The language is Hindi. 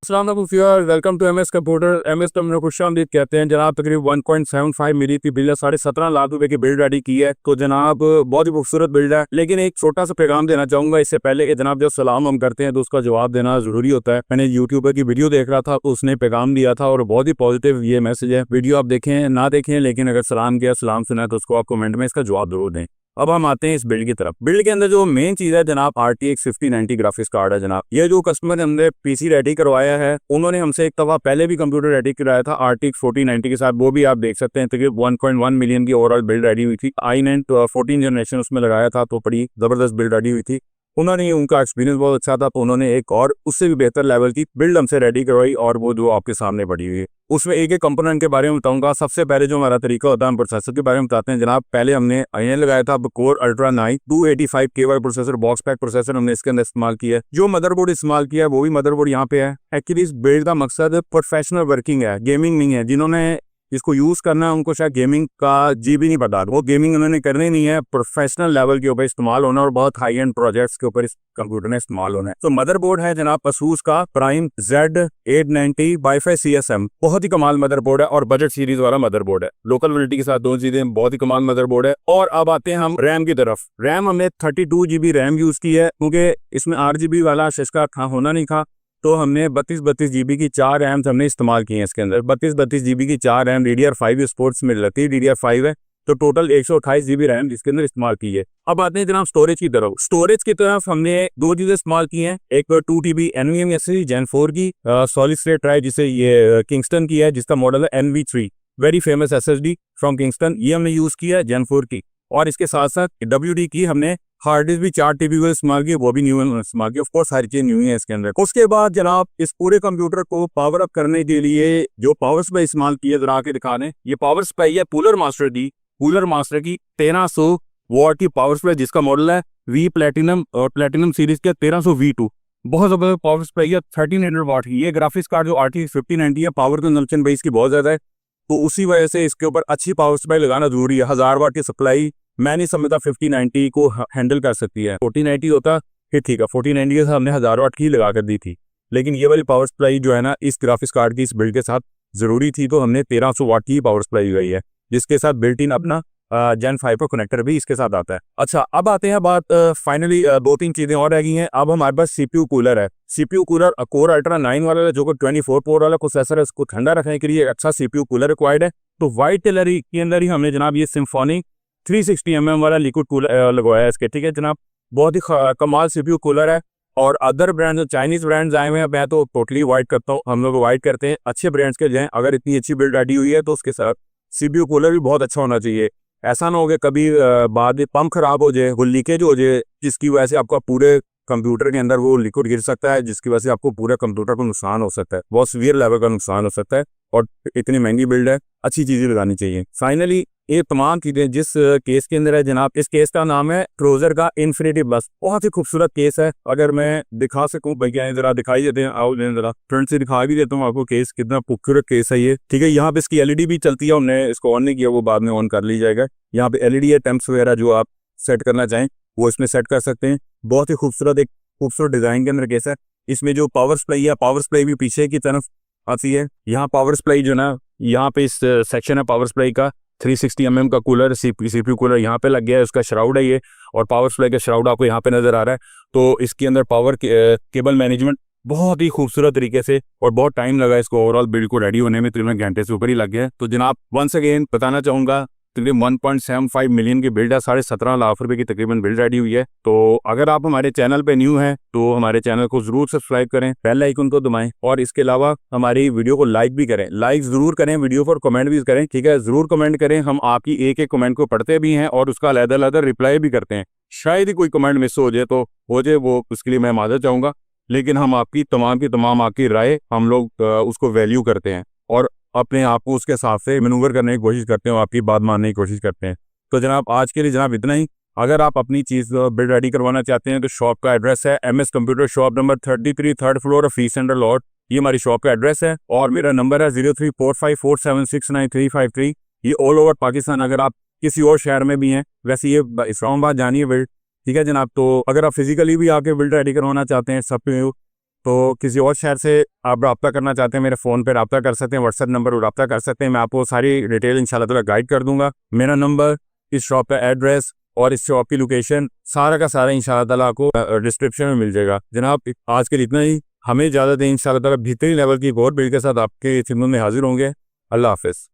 अस्सलाम वालेकुम, welcome to MS computer. MS computer खुशामदीद कहते हैं जनाब। तकरीबन 1.75 मिली थी बिल्ड, 17.5 लाख रुपए की बिल्ड रेडी की है। तो जनाब बहुत ही खूबसूरत बिल्ड है, लेकिन एक छोटा सा पैगाम देना चाहूंगा इससे पहले कि जनाब जब सलाम हम करते हैं तो उसका जवाब देना जरूरी होता है। मैंने यूट्यूबर की वीडियो देख रहा था तो उसने पैगाम दिया था और बहुत ही पॉजिटिव ये मैसेज है। वीडियो आप देखें ना देखें, लेकिन अगर सलाम किया, सलाम सुना तो उसको आप कमेंट में इसका जवाब जरूर दें। अब हम आते हैं इस बिल्ड की तरफ। बिल्ड के अंदर जो मेन चीज है जनाब, RTX 5090 ग्राफिक्स कार्ड है जनाब। ये जो कस्टमर ने हमने पीसी रेडी करवाया है, उन्होंने हमसे एक दफा पहले भी कंप्यूटर रेडी कराया था RTX 4090 के साथ, वो भी आप देख सकते हैं। तकरीबन 1.1 मिलियन की ओवरऑल बिल्ड रेडी हुई थी। i9 14 जनरेशन उसमें लगाया था, तो बड़ी जबरदस्त बिल्ड रेडी हुई थी। उन्होंने उनका एक्सपीरियंस बहुत अच्छा था, तो उन्होंने एक और उससे भी बेहतर लेवल की बिल्ड हमसे रेडी करवाई, और वो जो आपके सामने पड़ी हुई है। उसमें एक एक कंपोनेंट के बारे में बताऊंगा। सबसे पहले जो हमारा तरीका होता है, हम प्रोसेसर के बारे में बताते हैं जनाब। पहले हमने i9 लगाया था, core ultra 9 285 KY processor, box pack processor हमने इसके अंदर इस्तेमाल किया है। जो मदरबोर्ड इस्तेमाल किया है वो भी मदरबोर्ड यहाँ पे है। एक्चुअली इस बिल्ड का मकसद प्रोफेशनल वर्किंग है, गेमिंग नहीं है। जिन्होंने इसको यूज करना है उनको शायद गेमिंग का जी भी नहीं पता, वो गेमिंग उन्होंने करनी नहीं है। प्रोफेशनल लेवल के ऊपर इस्तेमाल होना और बहुत हाई एंड प्रोजेक्ट्स के ऊपर इस कंप्यूटर ने इस्तेमाल होना है। तो मदरबोर्ड है जनाब ASUS का प्राइम Z890 वाईफाई CSM, बहुत ही कमाल मदरबोर्ड है और बजट सीरीज वाला मदरबोर्ड है। लोकल वैलिडिटी के साथ दोनों चीजें, बहुत ही कमाल मदरबोर्ड है। और अब आते हैं हम रैम की तरफ। रैम हमने 32 GB रैम यूज की है, क्योंकि इसमें 8 GB वाला शिशका होना नहीं था, तो हमने 32 GB की 4 रैम्स हमने इस्तेमाल की हैं इसके अंदर। 32 GB की 4 रैम DDR5 स्पोर्ट्स में रहती है, DDR5 है, तो टोटल 128 GB रैम इसके अंदर इस्तेमाल की है। अब आते हैं जनाब स्टोरेज की तरफ। स्टोरेज की तरफ हमने दो चीजें इस्तेमाल की हैं। एक 2 TB NVMe SSD Gen 4 की सॉलिड स्टेट ड्राइव, जिसे ये किंगस्टन की है, जिसका मॉडल है NV3, very famous SSD from Kingston, ये हमने यूज किया है Gen 4 की। और इसके साथ साथ WD की हमने हार्ड डिस्क भी 4 TB को इस्तेमाल किया, वो भी न्यू इस्तेमाल किया। ऑफ कोर्स सारी चीजें न्यू है इसके अंदर। उसके बाद जनाब इस पूरे कंप्यूटर को पावर अप करने के लिए जो पावर सप्लाई इस्तेमाल की है, जरा के दिखा दें। ये पावर सप्लाई है कूलर मास्टर की 1300 वॉट की पावर सप्लाई, जिसका मॉडल है V प्लेटिनम और प्लेटिनम सीरीज के 1300 V2। बहुत जबरदस्त पावर सप्लाई है, 1300 वॉट की। ये ग्राफिक्स कार्ड जो RTX 5090 है, पावर कंजम्पशन बेस की बहुत ज्यादा है, तो उसी वजह से इसके ऊपर अच्छी पावर सप्लाई लगाना जरूरी है। 1000 वाट की सप्लाई मैं नहीं समझता 5090 को हैंडल कर सकती है। 4090 होता फिर ठीक है, 4090 के साथ हमने 1000 वाट की लगा कर दी थी, लेकिन ये वाली पावर सप्लाई जो है ना, इस ग्राफिक्स कार्ड की इस बिल्ड के साथ जरूरी थी, तो हमने 1300 वाट की पावर सप्लाई लगाई है, जिसके साथ बिल्ट इन अपना Gen 5 का कनेक्टर भी इसके साथ आता है। अच्छा, अब आते हैं बात फाइनली 2-3 चीजें और रह गई हैं। अब हमारे पास CPU कूलर है। CPU कूलर कोर अल्ट्रा 9 वाला, जो 24 कोर वाला प्रोसेसर है, उसको ठंडा रखने के लिए अच्छा CPU कूलर रिक्वायर्ड है। तो व्हाइट टेलर के अंदर ही हमने जनाब ये सिम्फोनी 360 mm वाला लिक्विड कूलर लगवाया है इसके, ठीक है जनाब। बहुत ही कमाल CPU कूलर है। और अदर ब्रांड, चाइनीज ब्रांड्स आए हुए हैं, मैं तो टोटली अवॉइड करता हूँ, हम लोग अवॉइड करते हैं। अच्छे ब्रांड्स के जाएं। अगर इतनी अच्छी बिल्ड रेडी हुई है तो उसके साथ CPU कूलर भी बहुत अच्छा होना चाहिए। ऐसा ना हो कि कभी बाद में पंप खराब हो जाए, वो लीकेज हो जाए, जिसकी वजह से आपका पूरे कंप्यूटर के अंदर वो लिक्विड गिर सकता है, जिसकी वजह से आपको पूरे कंप्यूटर को नुकसान हो सकता है, बहुत सीवियर लेवल का नुकसान हो सकता है। और इतनी महंगी बिल्ड है, अच्छी चीजें लगानी चाहिए। फाइनली ये तमाम चीजें जिस केस के अंदर है जनाब, इस केस का नाम है ट्रोजर का इन्फिनिटी बस। बहुत ही खूबसूरत केस है। अगर मैं दिखा सकूं भैया, जरा दिखाई देते हैं, आओ जरा फ्रंट से दिखा भी देता हूँ आपको केस, कितना खूबसूरत केस है ये, ठीक है। यहाँ पे इसकी LED भी चलती है, हमने इसको ऑन नहीं किया, वो बाद में ऑन कर ली जाएगा। यहाँ पे LED है, टेम्प्स वगैरह जो आप सेट करना चाहें वो इसमें सेट कर सकते हैं। बहुत ही खूबसूरत, एक खूबसूरत डिजाइन के अंदर केस है। इसमें जो पावर सप्लाई है, पावर सप्लाई भी पीछे की तरफ आती है। यहाँ पावर सप्लाई जो ना, यहाँ पे इस सेक्शन है पावर सप्लाई का, 360 mm का कूलर, CPU कूलर यहाँ पे लग गया है, उसका श्राउड है ये, और पावर सप्लाई का श्राउड आपको यहाँ पे नजर आ रहा है। तो इसके अंदर पावर केबल मैनेजमेंट बहुत ही खूबसूरत तरीके से, और बहुत टाइम लगा इसको ओवरऑल बिल्ड को रेडी होने में, 3 घंटे से ऊपर ही लग गया है। तो जनाब वंस अगेन बताना चाहूंगा, तकरीबन 1.75 मिलियन की बिल्ड है, 17.5 लाख रुपए की तकरीबन बिल्ड रेडी हुई है। तो अगर आप हमारे चैनल पे न्यू हैं तो हमारे चैनल को जरूर सब्सक्राइब करें, बेल आइकन को दबाएं, और इसके अलावा हमारी वीडियो को लाइक भी करें, लाइक जरूर करें वीडियो पर, कमेंट भी करें, ठीक है, जरूर कमेंट करें। हम आपकी एक एक कमेंट को पढ़ते भी हैं और उसका अलग-अलग रिप्लाई भी करते हैं। शायद ही कोई कमेंट मिस हो जाए तो हो जाए, वो उसके लिए मैं माजरत चाहूंगा, लेकिन हम आपकी तमाम की तमाम आपकी राय हम लोग उसको वैल्यू करते हैं और अपने आप को उसके हिसाब से मैनूवर करने की कोशिश करते हैं, आपकी बात मानने की कोशिश करते हैं। तो जनाब आज के लिए जनाब इतना ही। अगर आप अपनी चीज़ बिल्ड रेडी करवाना चाहते हैं तो शॉप का एड्रेस है MS computer, shop number 33, 3rd floor, फी सेंटर लॉट। ये हमारी शॉप का एड्रेस है, और मेरा नंबर है 034547695353। ये ऑल ओवर पाकिस्तान, अगर आप किसी और शहर में भी हैं, वैसे ये इस्लामाबाद जानी है बिल्ड, ठीक है जनाब। तो अगर आप फिजिकली भी आके बिल्ड रेडी करवाना चाहते हैं सब, तो किसी और शहर से आप रब्ता करना चाहते हैं, मेरे फ़ोन पे रब्ता कर सकते हैं, व्हाट्सएप नंबर पर रब्ता कर सकते हैं। मैं आपको सारी डिटेल इंशाल्लाह ताला गाइड कर दूँगा। मेरा नंबर, इस शॉप का एड्रेस और इस शॉप की लोकेशन सारा का सारा इंशाल्लाह ताला आपको डिस्क्रिप्शन में मिल जाएगा। जनाब आज के लिए इतना ही। हमें इजाज़त दें, इंशाल्लाह ताला बेहतरीन लेवल की एक और बिल्ड के साथ आपके खिदमत में हाज़िर होंगे। अल्लाह हाफ़िज़।